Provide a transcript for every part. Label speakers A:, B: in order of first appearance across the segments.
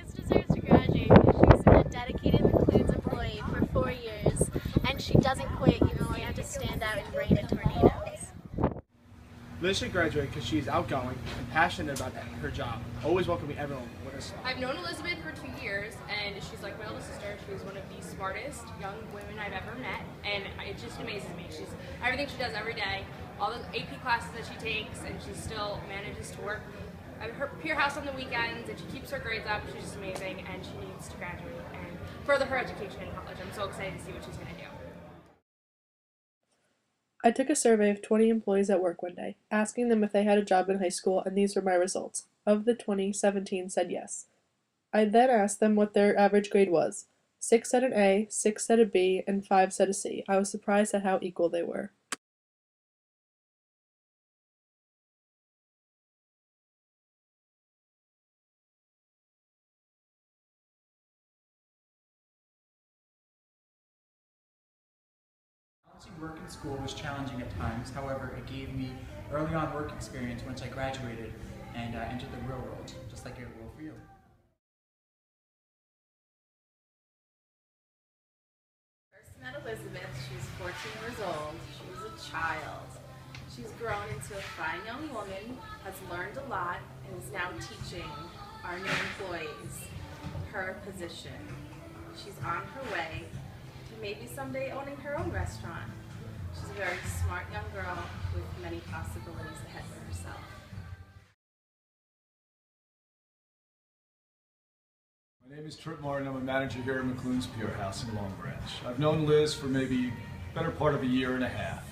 A: Liz deserves to graduate because she's been a dedicated McLuhan's employee for 4 years, and she doesn't quit even when we have to stand out in rain and tornadoes.
B: Liz should graduate because she's outgoing and passionate about her job, always welcoming everyone with a smile.
C: I've known Elizabeth for 2 years, and she's like my older sister. She's one of the smartest young women I've ever met, and it just amazes me. She's everything she does every day, all the AP classes that she takes, and she still manages to work at her peer house on the weekends, and she keeps her grades up. She's just amazing, and she needs to graduate and further her education in college. I'm so excited to see what she's going to do.
D: I took a survey of 20 employees at work one day, asking them if they had a job in high school, and these were my results. Of the 20, 17 said yes. I then asked them what their average grade was. 6 said an A, 6 said a B, and 5 said a C. I was surprised at how equal they were.
E: Balancing work and school was challenging at times. However, it gave me early on work experience once I graduated and entered the real world, just like it will for you.
F: First met Elizabeth, she was 14 years old. She was a child. She's grown into a fine young woman, has learned a lot, and is now teaching our new employees her position. She's on her way to maybe someday owning her own restaurant. She's a very smart young girl with many possibilities ahead for herself.
G: My name is Trip Martin. I'm a manager here at McLuhan's Pier House in Long Branch. I've known Liz for maybe better part of a year and a half,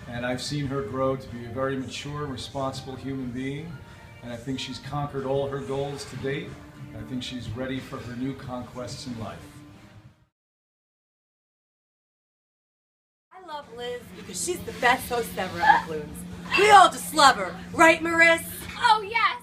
G: and I've seen her grow to be a very mature, responsible human being, and I think she's conquered all her goals to date, and I think she's ready for her new conquests in life.
H: I love Liz because she's the best host ever at McLuhan's. We all just love her, right, Maris?
A: Oh, yes!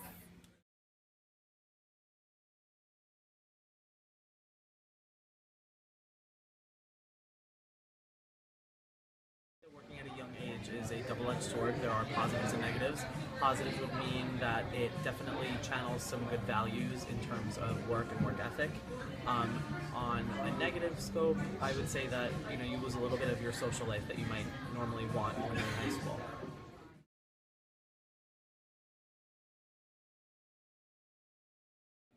I: Working at a young age is a double-edged sword. There are positives and negatives. Positives would mean that it definitely channels some good values in terms of work and work ethic. On a negative scope, I would say that you lose a little bit of your social life that you might normally want when you're in high school.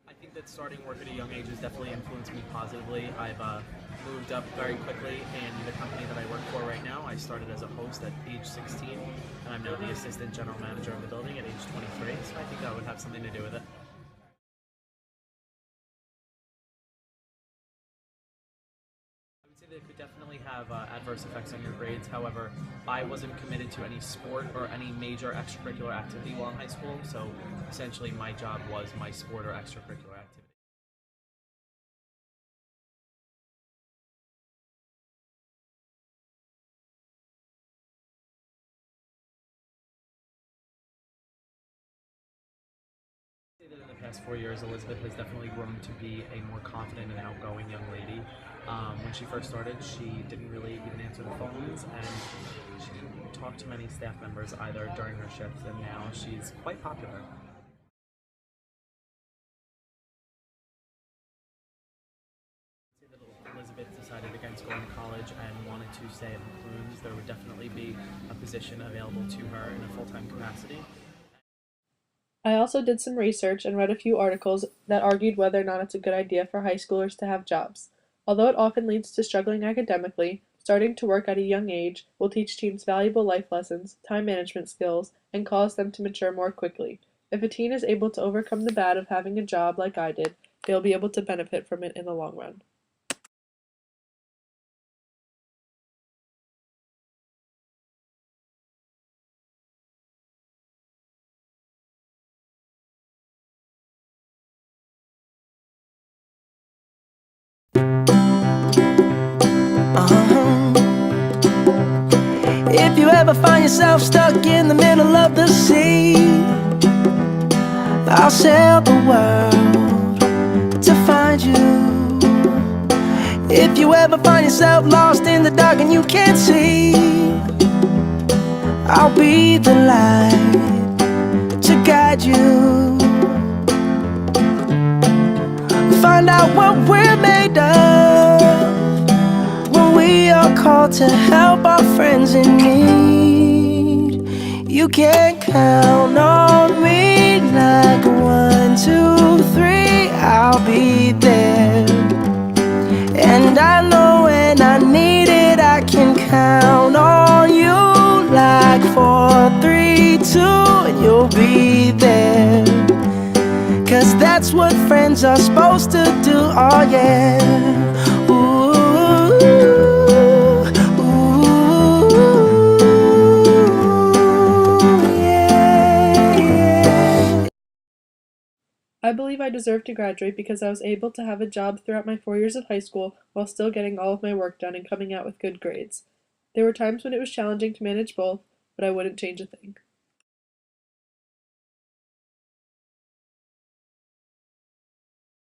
I: I think that starting work at a young age has definitely influenced me positively. I've moved up very quickly in the company that I work for right now. I started as a host at age 16, and I'm now the assistant general manager of the building at age 23, so I think that would have something to do with it. I would say that it could definitely have adverse effects on your grades. However, I wasn't committed to any sport or any major extracurricular activity while in high school, so essentially my job was my sport or extracurricular activity. I'd say that in the past 4 years, Elizabeth has definitely grown to be a more confident and outgoing young lady. When she first started, she didn't really even answer the phones, and she didn't talk to many staff members either during her shifts, and now she's quite popular. I'd say that Elizabeth decided against going to college and wanted to stay at McLuhan's. There would definitely be a position available to her in a full-time capacity.
D: I also did some research and read a few articles that argued whether or not it's a good idea for high schoolers to have jobs. Although it often leads to struggling academically, starting to work at a young age will teach teens valuable life lessons, time management skills, and cause them to mature more quickly. If a teen is able to overcome the bad of having a job like I did, they'll be able to benefit from it in the long run.
J: If you ever find yourself stuck in the middle of the sea, I'll sail the world to find you. If you ever find yourself lost in the dark and you can't see, I'll be the light to guide you. find out what we're made of when we are called to help our friends in need. You can count on me like 1, 2, 3, I'll be there. And I know when I need it, I can count on you like 4, 3, 2, and you'll be there. 'Cause that's what friends are supposed to do, oh yeah. Ooh, ooh, yeah, yeah.
D: I believe I deserve to graduate because I was able to have a job throughout my 4 years of high school while still getting all of my work done and coming out with good grades. There were times when it was challenging to manage both, but I wouldn't change a thing.